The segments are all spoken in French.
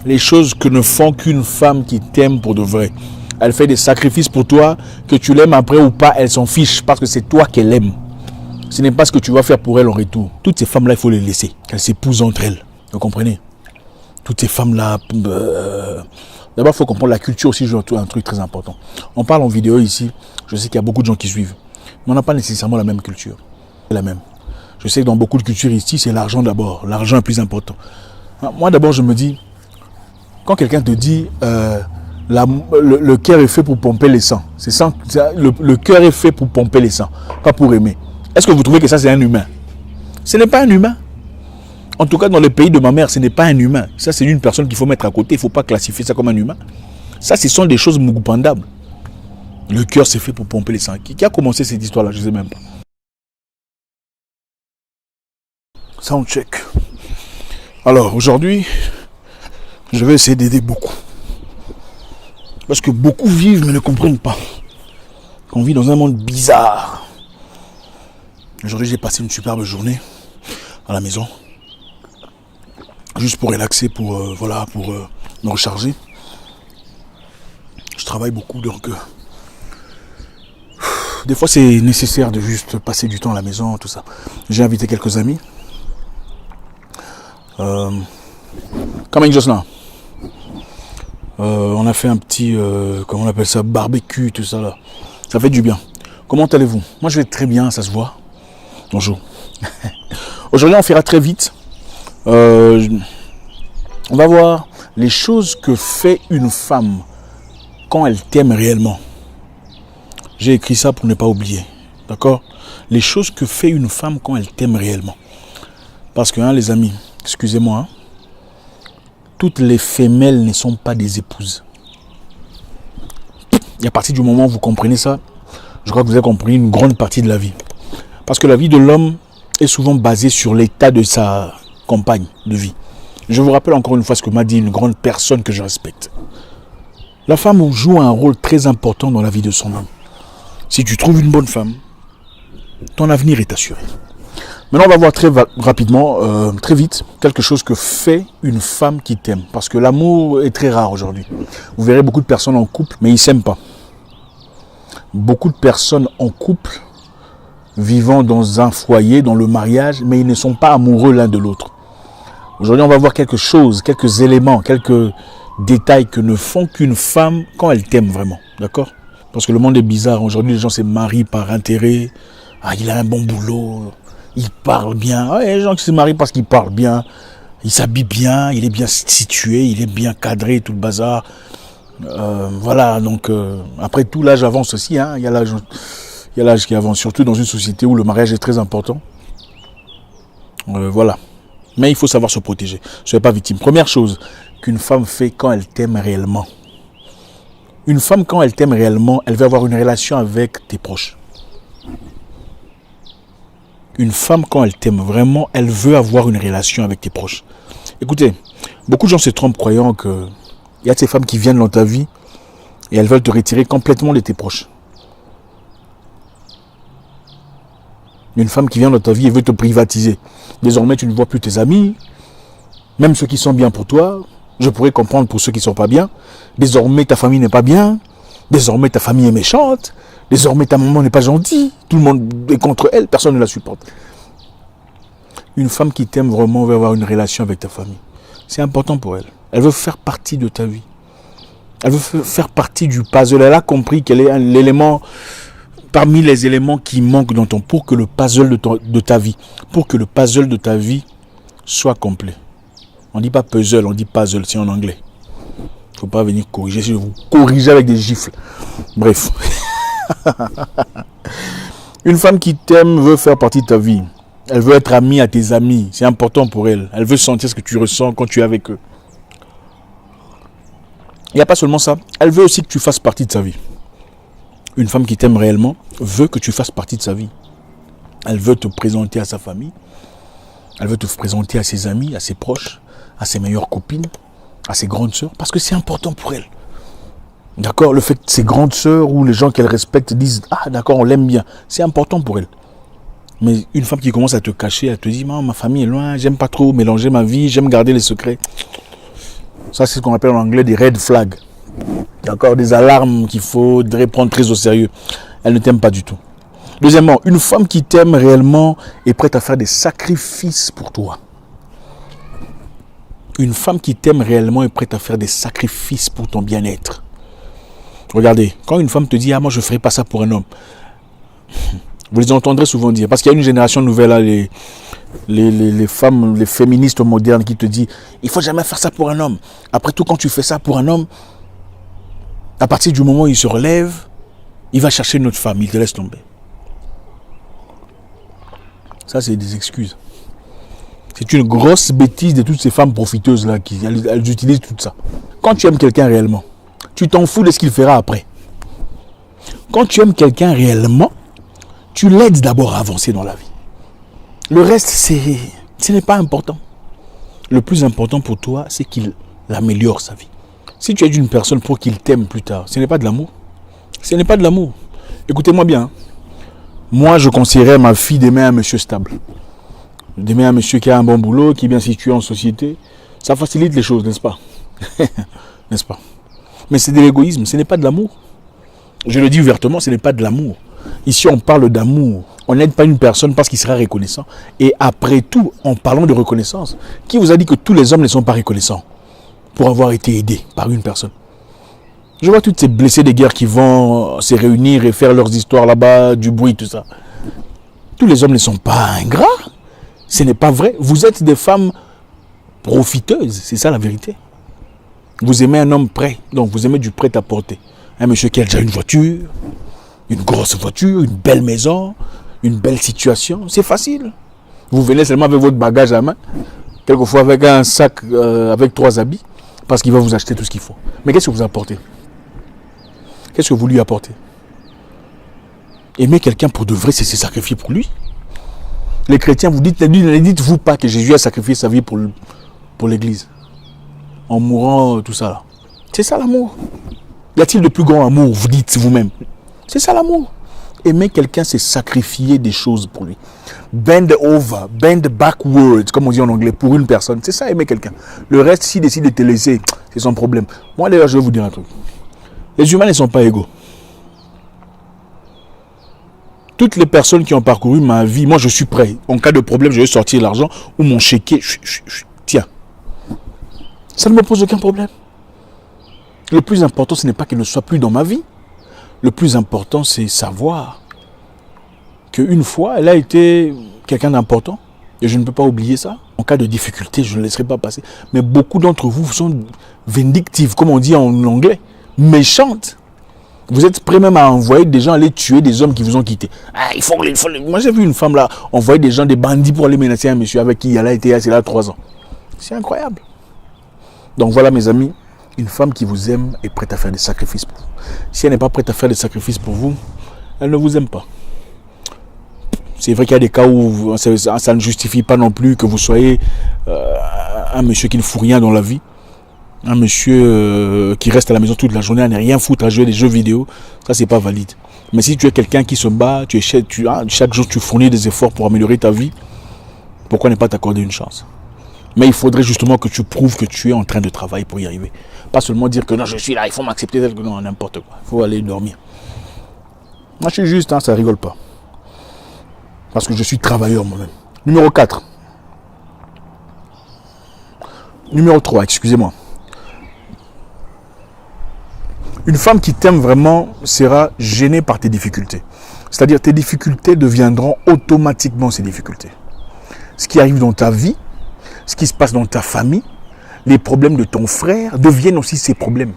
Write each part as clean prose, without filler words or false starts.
les choses que ne font qu'une femme qui t'aime pour de vrai. Elle fait des sacrifices pour toi, que tu l'aimes après ou pas, elle s'en fiche parce que c'est toi qu'elle aime. Ce n'est pas ce que tu vas faire pour elle en retour. Toutes ces femmes-là, il faut les laisser, qu'elles s'épousent entre elles. Vous comprenez? Toutes ces femmes-là... D'abord, il faut comprendre la culture aussi, un truc très important. On parle en vidéo ici, je sais qu'il y a beaucoup de gens qui suivent. Mais on n'a pas nécessairement la même culture. La même. Je sais que dans beaucoup de cultures ici, c'est l'argent d'abord. L'argent est plus important. Moi, d'abord, je me dis, quand quelqu'un te dit, le cœur est fait pour pomper les sangs. Le cœur est fait pour pomper les sangs, pas pour aimer. Est-ce que vous trouvez que ça, c'est un humain? Ce n'est pas un humain. En tout cas, dans le pays de ma mère, ce n'est pas un humain. Ça, c'est une personne qu'il faut mettre à côté. Il ne faut pas classifier ça comme un humain. Ça, ce sont des choses mougupandables. Le cœur, c'est fait pour pomper les sangs. Qui a commencé cette histoire-là? Je ne sais même pas. Soundcheck. Alors, aujourd'hui, je vais essayer d'aider beaucoup. Parce que beaucoup vivent mais ne comprennent pas. On vit dans un monde bizarre. Aujourd'hui, j'ai passé une superbe journée à la maison. Juste pour relaxer, pour me recharger. Je travaille beaucoup, donc des fois c'est nécessaire de juste passer du temps à la maison, tout ça. J'ai invité quelques amis. Comme avec Jocelyn. On a fait un petit, comment on appelle ça, barbecue, tout ça là. Ça fait du bien. Comment allez-vous? Moi je vais très bien, ça se voit. Bonjour. Aujourd'hui on fera très vite. On va voir les choses que fait une femme quand elle t'aime réellement. J'ai écrit ça pour ne pas oublier. D'accord? Les choses que fait une femme quand elle t'aime réellement. Parce que, les amis, excusez-moi, toutes les femelles ne sont pas des épouses. Et à partir du moment où vous comprenez ça, je crois que vous avez compris une grande partie de la vie. Parce que la vie de l'homme est souvent basée sur l'état de sa compagne de vie. Je vous rappelle encore une fois ce que m'a dit une grande personne que je respecte. La femme joue un rôle très important dans la vie de son homme. Si tu trouves une bonne femme, ton avenir est assuré. Maintenant, on va voir très rapidement, très vite, quelque chose que fait une femme qui t'aime. Parce que l'amour est très rare aujourd'hui. Vous verrez beaucoup de personnes en couple, mais ils ne s'aiment pas. Beaucoup de personnes en couple, vivant dans un foyer, dans le mariage, mais ils ne sont pas amoureux l'un de l'autre. Aujourd'hui, on va voir quelque chose, quelques éléments, quelques détails que ne font qu'une femme quand elle t'aime vraiment. D'accord? Parce que le monde est bizarre. Aujourd'hui, les gens se marient par intérêt. Ah, il a un bon boulot. Il parle bien. Ah, il y a des gens qui se marient parce qu'ils parlent bien. Il s'habille bien. Il est bien situé. Il est bien cadré, tout le bazar. Voilà. Donc, après tout, l'âge avance aussi. Il y a l'âge qui avance. Surtout dans une société où le mariage est très important. Voilà. Mais il faut savoir se protéger. Ne soyez pas victime. Première chose qu'une femme fait quand elle t'aime réellement. Une femme, quand elle t'aime réellement, elle veut avoir une relation avec tes proches. Une femme, quand elle t'aime vraiment, elle veut avoir une relation avec tes proches. Écoutez, beaucoup de gens se trompent croyant qu'il y a ces femmes qui viennent dans ta vie et elles veulent te retirer complètement de tes proches. Une femme qui vient dans ta vie et veut te privatiser. Désormais, tu ne vois plus tes amis, même ceux qui sont bien pour toi. Je pourrais comprendre pour ceux qui ne sont pas bien. Désormais, ta famille n'est pas bien. Désormais, ta famille est méchante. Désormais, ta maman n'est pas gentille. Tout le monde est contre elle. Personne ne la supporte. Une femme qui t'aime vraiment veut avoir une relation avec ta famille. C'est important pour elle. Elle veut faire partie de ta vie. Elle veut faire partie du puzzle. Elle a compris qu'elle est l'élément... Parmi les éléments qui manquent dans ton... Pour que le puzzle de ta vie... Pour que le puzzle de ta vie soit complet. On ne dit pas puzzle, on dit puzzle, c'est en anglais. Il ne faut pas venir corriger. Si je vous corrige avec des gifles. Bref. Une femme qui t'aime veut faire partie de ta vie. Elle veut être amie à tes amis. C'est important pour elle. Elle veut sentir ce que tu ressens quand tu es avec eux. Il n'y a pas seulement ça. Elle veut aussi que tu fasses partie de sa vie. Une femme qui t'aime réellement veut que tu fasses partie de sa vie. Elle veut te présenter à sa famille. Elle veut te présenter à ses amis, à ses proches, à ses meilleures copines, à ses grandes sœurs. Parce que c'est important pour elle. D'accord? Le fait que ses grandes sœurs ou les gens qu'elle respecte disent « Ah d'accord, on l'aime bien ». C'est important pour elle. Mais une femme qui commence à te cacher, elle te dit « Ma famille est loin, j'aime pas trop mélanger ma vie, j'aime garder les secrets ». Ça, c'est ce qu'on appelle en anglais des red flags. D'accord, des alarmes qu'il faudrait prendre très au sérieux. Elle ne t'aime pas du tout. Deuxièmement, une femme qui t'aime réellement est prête à faire des sacrifices pour toi. Une femme qui t'aime réellement est prête à faire des sacrifices pour ton bien-être. Regardez, quand une femme te dit « Ah, moi, je ne ferai pas ça pour un homme », vous les entendrez souvent dire. Parce qu'il y a une génération nouvelle, là, les femmes, les féministes modernes qui te disent « Il ne faut jamais faire ça pour un homme. Après tout, quand tu fais ça pour un homme, à partir du moment où il se relève, il va chercher une autre femme, il te laisse tomber. » Ça, c'est des excuses. C'est une grosse bêtise de toutes ces femmes profiteuses-là qui elles utilisent tout ça. Quand tu aimes quelqu'un réellement, tu t'en fous de ce qu'il fera après. Quand tu aimes quelqu'un réellement, tu l'aides d'abord à avancer dans la vie. Le reste, ce n'est pas important. Le plus important pour toi, c'est qu'il améliore sa vie. Si tu aides une personne pour qu'il t'aime plus tard, ce n'est pas de l'amour. Ce n'est pas de l'amour. Écoutez-moi bien. Moi, je conseillerais ma fille d'aimer un monsieur stable. D'aimer un monsieur qui a un bon boulot, qui est bien situé en société. Ça facilite les choses, n'est-ce pas? N'est-ce pas? Mais c'est de l'égoïsme, ce n'est pas de l'amour. Je le dis ouvertement, ce n'est pas de l'amour. Ici, on parle d'amour. On n'aide pas une personne parce qu'il sera reconnaissant. Et après tout, en parlant de reconnaissance, qui vous a dit que tous les hommes ne sont pas reconnaissants pour avoir été aidés par une personne? Je vois toutes ces blessés de guerre qui vont se réunir et faire leurs histoires là-bas, du bruit, tout ça. Tous les hommes ne sont pas ingrats. Ce n'est pas vrai. Vous êtes des femmes profiteuses. C'est ça la vérité. Vous aimez un homme prêt. Donc vous aimez du prêt-à-porter. Un monsieur qui a déjà une voiture, une grosse voiture, une belle maison, une belle situation. C'est facile. Vous venez seulement avec votre bagage à main. Quelquefois avec un sac, avec 3 habits. Parce qu'il va vous acheter tout ce qu'il faut. Mais qu'est-ce que vous apportez? Qu'est-ce que vous lui apportez? Aimer quelqu'un pour de vrai, c'est se sacrifier pour lui. Les chrétiens, ne dites-vous pas que Jésus a sacrifié sa vie pour l'église. En mourant, tout ça là. C'est ça l'amour. Y a-t-il de plus grand amour? Vous dites vous-même. C'est ça l'amour. Aimer quelqu'un, c'est sacrifier des choses pour lui. Bend over, bend backwards, comme on dit en anglais, pour une personne. C'est ça, aimer quelqu'un. Le reste, s'il décide de te laisser, c'est son problème. Moi, d'ailleurs, je vais vous dire un truc. Les humains ne sont pas égaux. Toutes les personnes qui ont parcouru ma vie, moi, je suis prêt. En cas de problème, je vais sortir l'argent ou mon chéquier. Tiens. Ça ne me pose aucun problème. Le plus important, ce n'est pas qu'elle ne soit plus dans ma vie. Le plus important, c'est savoir qu'une fois, elle a été quelqu'un d'important. Et je ne peux pas oublier ça. En cas de difficulté, je ne laisserai pas passer. Mais beaucoup d'entre vous sont vindictives, comme on dit en anglais, méchantes. Vous êtes prêts même à envoyer des gens aller tuer des hommes qui vous ont quitté. Ah, Moi, j'ai vu une femme là, envoyer des gens, des bandits pour aller menacer un monsieur avec qui elle a été assis là 3 ans. C'est incroyable. Donc voilà, mes amis. Une femme qui vous aime est prête à faire des sacrifices pour vous. Si elle n'est pas prête à faire des sacrifices pour vous, elle ne vous aime pas. C'est vrai qu'il y a des cas où ça ne justifie pas non plus que vous soyez un monsieur qui ne fout rien dans la vie. Un monsieur qui reste à la maison toute la journée à ne rien foutre, à jouer des jeux vidéo. Ça, c'est pas valide. Mais si tu es quelqu'un qui se bat, chaque jour tu fournis des efforts pour améliorer ta vie, pourquoi ne pas t'accorder une chance? Mais il faudrait justement que tu prouves que tu es en train de travailler pour y arriver. Pas seulement dire que non, je suis là, il faut m'accepter tel que non, n'importe quoi. Il faut aller dormir. Moi, je suis juste, ça rigole pas. Parce que je suis travailleur moi-même. Numéro 4. Numéro 3, excusez-moi. Une femme qui t'aime vraiment sera gênée par tes difficultés. C'est-à-dire tes difficultés deviendront automatiquement ses difficultés. Ce qui arrive dans ta vie, ce qui se passe dans ta famille, les problèmes de ton frère deviennent aussi ses problèmes.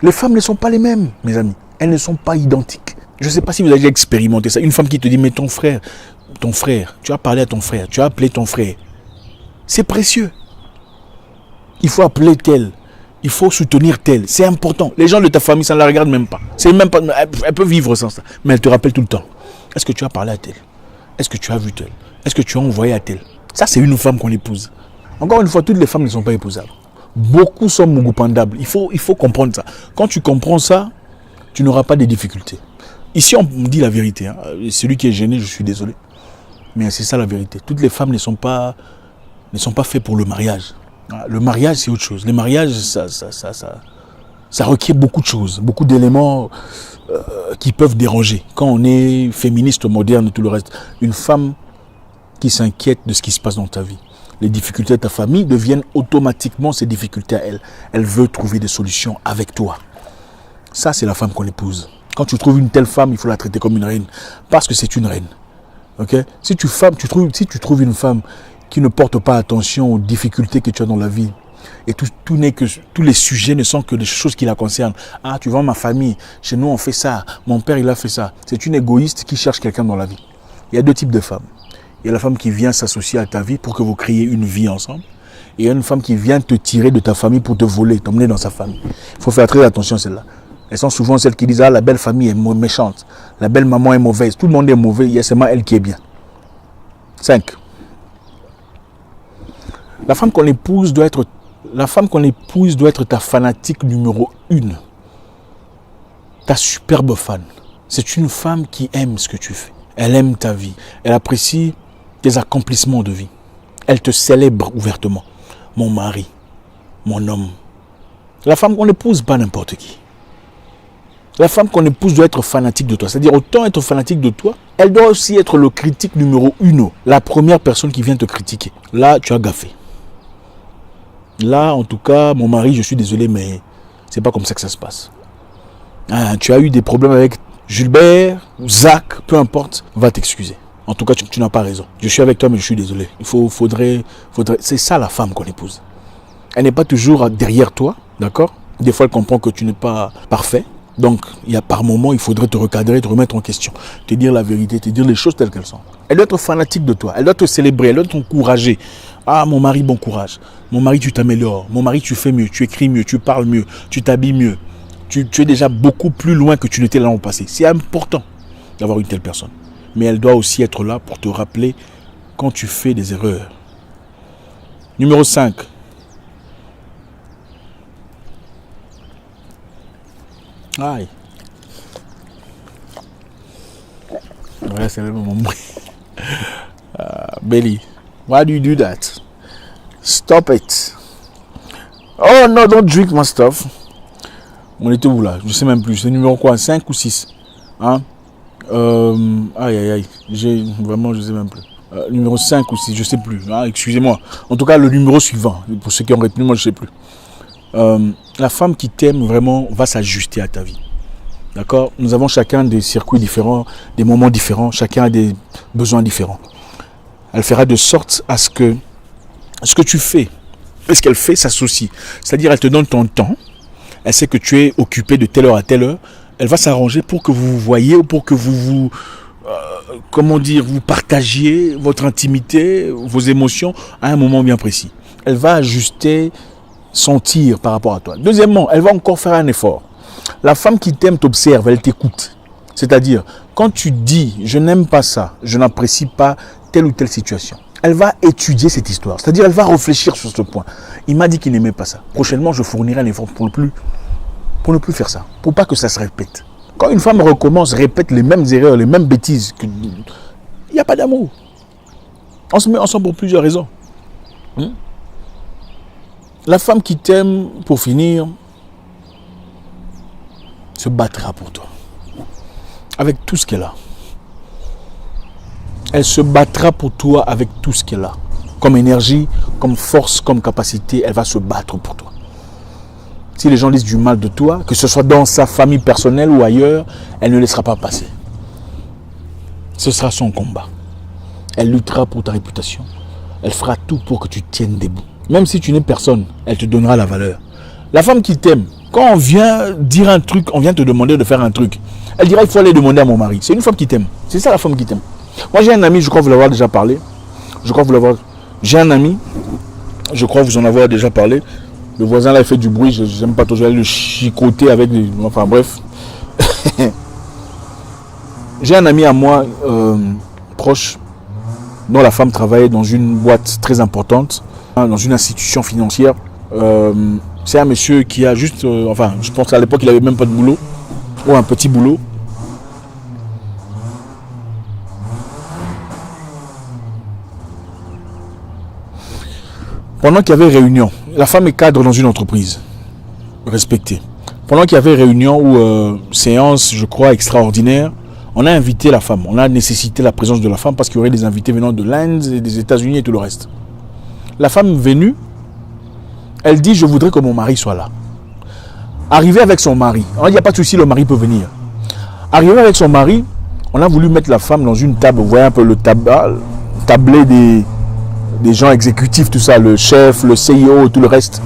Les femmes ne sont pas les mêmes, mes amis. Elles ne sont pas identiques. Je ne sais pas si vous avez expérimenté ça. Une femme qui te dit, mais ton frère, tu as parlé à ton frère, tu as appelé ton frère. C'est précieux. Il faut appeler tel. Il faut soutenir tel. C'est important. Les gens de ta famille, ça ne la regarde même pas. C'est même pas. Elle peut vivre sans ça. Mais elle te rappelle tout le temps. Est-ce que tu as parlé à tel? Est-ce que tu as vu tel? Est-ce que tu as envoyé à tel? Ça, c'est une femme qu'on épouse. Encore une fois, toutes les femmes ne sont pas épousables. Beaucoup sont mugupandables. Il faut comprendre ça. Quand tu comprends ça, tu n'auras pas de difficultés. Ici, on dit la vérité. Celui qui est gêné, je suis désolé. Mais c'est ça la vérité. Toutes les femmes ne sont pas faites pour le mariage. Le mariage, c'est autre chose. Le mariage, ça requiert beaucoup de choses, beaucoup d'éléments qui peuvent déranger. Quand on est féministe, moderne et tout le reste, une femme qui s'inquiète de ce qui se passe dans ta vie, les difficultés de ta famille deviennent automatiquement ses difficultés à elle. Elle veut trouver des solutions avec toi. Ça, c'est la femme qu'on épouse. Quand tu trouves une telle femme, il faut la traiter comme une reine, parce que c'est une reine. Okay? Si tu trouves une femme qui ne porte pas attention aux difficultés que tu as dans la vie, et tous les sujets ne sont que des choses qui la concernent. Ah, tu vois ma famille, chez nous on fait ça, mon père il a fait ça. C'est une égoïste qui cherche quelqu'un dans la vie. Il y a deux types de femmes. Il y a la femme qui vient s'associer à ta vie pour que vous créiez une vie ensemble. Et il y a une femme qui vient te tirer de ta famille pour te voler, t'emmener dans sa famille. Il faut faire très attention à celle-là. Elles sont souvent celles qui disent « Ah, la belle famille est méchante, la belle maman est mauvaise, tout le monde est mauvais, il y a seulement elle qui est bien. » 5. La femme qu'on épouse doit être ta fanatique numéro 1. Ta superbe fan. C'est une femme qui aime ce que tu fais. Elle aime ta vie. Elle apprécie tes accomplissements de vie. Elle te célèbre ouvertement. Mon mari, mon homme. La femme qu'on épouse, pas n'importe qui. La femme qu'on épouse doit être fanatique de toi. C'est-à-dire, autant être fanatique de toi, elle doit aussi être le critique numéro 1. La première personne qui vient te critiquer. Là, tu as gaffé. Là, en tout cas, mon mari, je suis désolé, mais c'est pas comme ça que ça se passe. Ah, tu as eu des problèmes avec Gilbert, Zach, peu importe, va t'excuser. En tout cas, tu n'as pas raison. Je suis avec toi, mais je suis désolé. Faudrait. C'est ça la femme qu'on épouse. Elle n'est pas toujours derrière toi, d'accord? Des fois, elle comprend que tu n'es pas parfait. Donc, par moment, il faudrait te recadrer, te remettre en question, te dire la vérité, te dire les choses telles qu'elles sont. Elle doit être fanatique de toi, elle doit te célébrer, elle doit t'encourager. Ah, mon mari, bon courage. Mon mari, tu t'améliores. Mon mari, tu fais mieux, tu écris mieux, tu parles mieux, tu t'habilles mieux. Tu es déjà beaucoup plus loin que tu n'étais là au passé. C'est important d'avoir une telle personne. Mais elle doit aussi être là pour te rappeler quand tu fais des erreurs. Numéro 5. Aïe. Ouais, c'est vraiment mon bruit. Belly, why do you do that? Stop it. Oh no, don't drink my stuff. On était où là? Je sais même plus. C'est numéro quoi? 5 ou 6? Hein? Aïe. Vraiment, je sais même plus. Numéro 5 ou 6, je sais plus. Hein? Excusez-moi. En tout cas, le numéro suivant. Pour ceux qui ont retenu, moi je sais plus. La femme qui t'aime vraiment va s'ajuster à ta vie. D'accord? Nous avons chacun des circuits différents, des moments différents, chacun a des besoins différents. Elle fera de sorte à ce que tu fais, ce qu'elle fait s'associe. C'est-à-dire, elle te donne ton temps, elle sait que tu es occupé de telle heure à telle heure, elle va s'arranger pour que vous vous voyiez ou pour que vous partagiez votre intimité, vos émotions à un moment bien précis. Elle va ajuster son tir par rapport à toi. Deuxièmement, elle va encore faire un effort. La femme qui t'aime t'observe, elle t'écoute. C'est-à-dire, quand tu dis « je n'aime pas ça, je n'apprécie pas telle ou telle situation », elle va étudier cette histoire. C'est-à-dire, elle va réfléchir sur ce point. Il m'a dit qu'il n'aimait pas ça. Prochainement, je fournirai un effort pour ne plus faire ça. Pour pas que ça se répète. Quand une femme répète les mêmes erreurs, les mêmes bêtises, il n'y a pas d'amour. On se met ensemble pour plusieurs raisons. La femme qui t'aime, pour finir, se battra pour toi. Avec tout ce qu'elle a. Elle se battra pour toi avec tout ce qu'elle a. Comme énergie, comme force, comme capacité, elle va se battre pour toi. Si les gens disent du mal de toi, que ce soit dans sa famille personnelle ou ailleurs, elle ne laissera pas passer. Ce sera son combat. Elle luttera pour ta réputation. Elle fera tout pour que tu tiennes debout. Même si tu n'es personne, elle te donnera la valeur. La femme qui t'aime, quand on vient dire un truc, on vient te demander de faire un truc, elle dira il faut aller demander à mon mari. C'est une femme qui t'aime. C'est ça la femme qui t'aime. Moi j'ai un ami, je crois vous l'avoir déjà parlé. J'ai un ami, je crois vous en avoir déjà parlé. Le voisin là il fait du bruit, je n'aime pas trop, je vais le chicoter avec des... Enfin bref. J'ai un ami à moi, proche, dont la femme travaillait dans une boîte très importante, dans une institution financière. C'est un monsieur qui a juste, je pense qu'à l'époque il n'avait même pas de boulot, ou un petit boulot. Pendant qu'il y avait réunion, la femme est cadre dans une entreprise respectée. Pendant qu'il y avait réunion ou séance, je crois, extraordinaire, on a invité la femme. On a nécessité la présence de la femme parce qu'il y aurait des invités venant de l'Inde, des États-Unis et tout le reste. La femme venue, elle dit, je voudrais que mon mari soit là. Arrivé avec son mari, il n'y a pas de souci, le mari peut venir. Arrivé avec son mari, on a voulu mettre la femme dans une table, vous voyez un peu le tablé des gens exécutifs, tout ça, le chef, le CIO, tout le reste.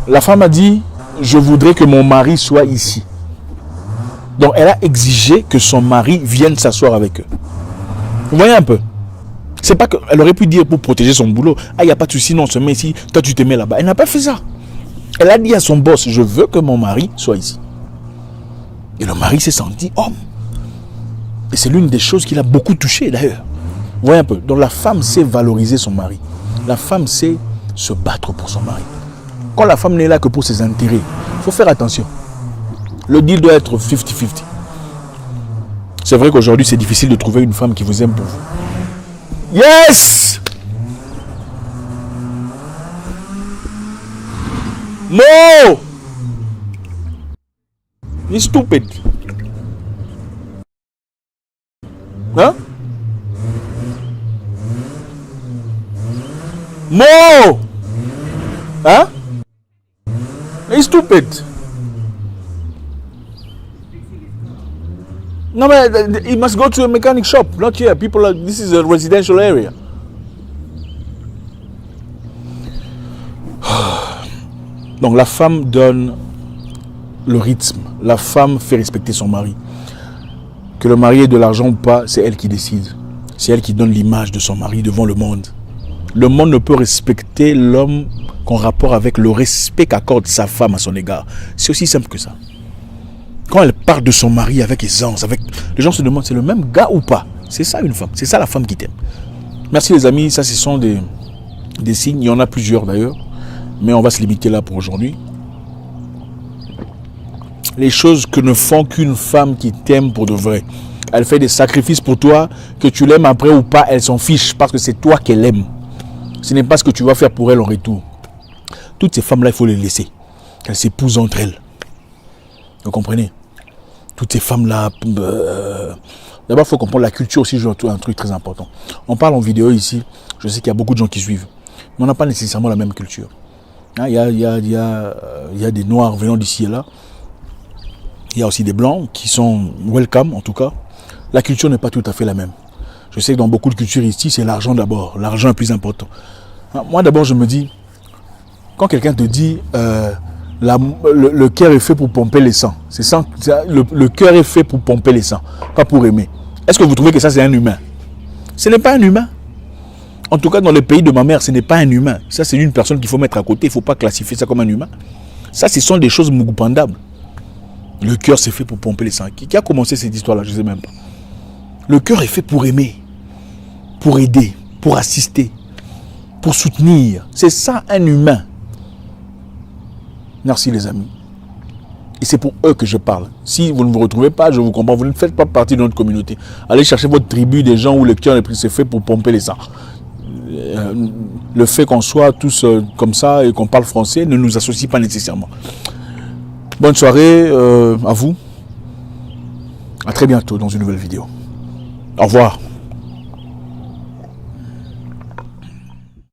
La femme a dit, je voudrais que mon mari soit ici. Donc elle a exigé que son mari vienne s'asseoir avec eux. Vous voyez un peu? C'est pas qu'elle aurait pu dire pour protéger son boulot, ah, il n'y a pas de souci, non, on se met ici, toi tu te mets là-bas. Elle n'a pas fait ça. Elle a dit à son boss, je veux que mon mari soit ici. Et le mari s'est senti homme. Et c'est l'une des choses qui l'a beaucoup touché d'ailleurs. Vous voyez un peu? Donc la femme sait valoriser son mari. La femme sait se battre pour son mari. Quand la femme n'est là que pour ses intérêts, il faut faire attention. Le deal doit être 50-50. C'est vrai qu'aujourd'hui, c'est difficile de trouver une femme qui vous aime pour vous. Yes! No! You're stupid. Hein? Mo! Hein? You're stupid. No, man, he must go to a mechanic shop, not here. People are, this is a residential area. Donc la femme donne le rythme. La femme fait respecter son mari. Que le mari ait de l'argent ou pas, c'est elle qui décide. C'est elle qui donne l'image de son mari devant le monde. Le monde ne peut respecter l'homme qu'en rapport avec le respect qu'accorde sa femme à son égard. C'est aussi simple que ça. Quand elle parle de son mari avec aisance, les gens se demandent, c'est le même gars ou pas? C'est ça une femme, c'est ça la femme qui t'aime. Merci les amis, ça ce sont des signes, il y en a plusieurs d'ailleurs, mais on va se limiter là pour aujourd'hui. Les choses que ne font qu'une femme qui t'aime pour de vrai. Elle fait des sacrifices pour toi, que tu l'aimes après ou pas, elle s'en fiche parce que c'est toi qu'elle aime. Ce n'est pas ce que tu vas faire pour elle en retour. Toutes ces femmes-là, il faut les laisser. Qu'elles s'épousent entre elles. Vous comprenez? Toutes ces femmes-là... D'abord, il faut comprendre la culture aussi, joue un truc très important. On parle en vidéo ici, je sais qu'il y a beaucoup de gens qui suivent. Mais on n'a pas nécessairement la même culture. Il y a des noirs venant d'ici et là. Il y a aussi des blancs qui sont welcome, en tout cas. La culture n'est pas tout à fait la même. Je sais que dans beaucoup de cultures ici, c'est l'argent d'abord. L'argent est plus important. Moi, d'abord, je me dis, quand quelqu'un te dit... le cœur est fait pour pomper les sangs. Le cœur est fait pour pomper les sangs, pas pour aimer. Est-ce que vous trouvez que ça c'est un humain? Ce n'est pas un humain. En tout cas, dans le pays de ma mère, ce n'est pas un humain. Ça, c'est une personne qu'il faut mettre à côté. Il ne faut pas classifier ça comme un humain. Ça, ce sont des choses mougupandables. Le cœur, c'est fait pour pomper les sangs. Qui a commencé cette histoire-là? Je ne sais même pas. Le cœur est fait pour aimer, pour aider, pour assister, pour soutenir. C'est ça, un humain. Merci les amis. Et c'est pour eux que je parle. Si vous ne vous retrouvez pas, je vous comprends. Vous ne faites pas partie de notre communauté. Allez chercher votre tribu des gens où le cœur est fait pour pomper les sangs. Le fait qu'on soit tous comme ça et qu'on parle français ne nous associe pas nécessairement. Bonne soirée à vous. À très bientôt dans une nouvelle vidéo. Au revoir.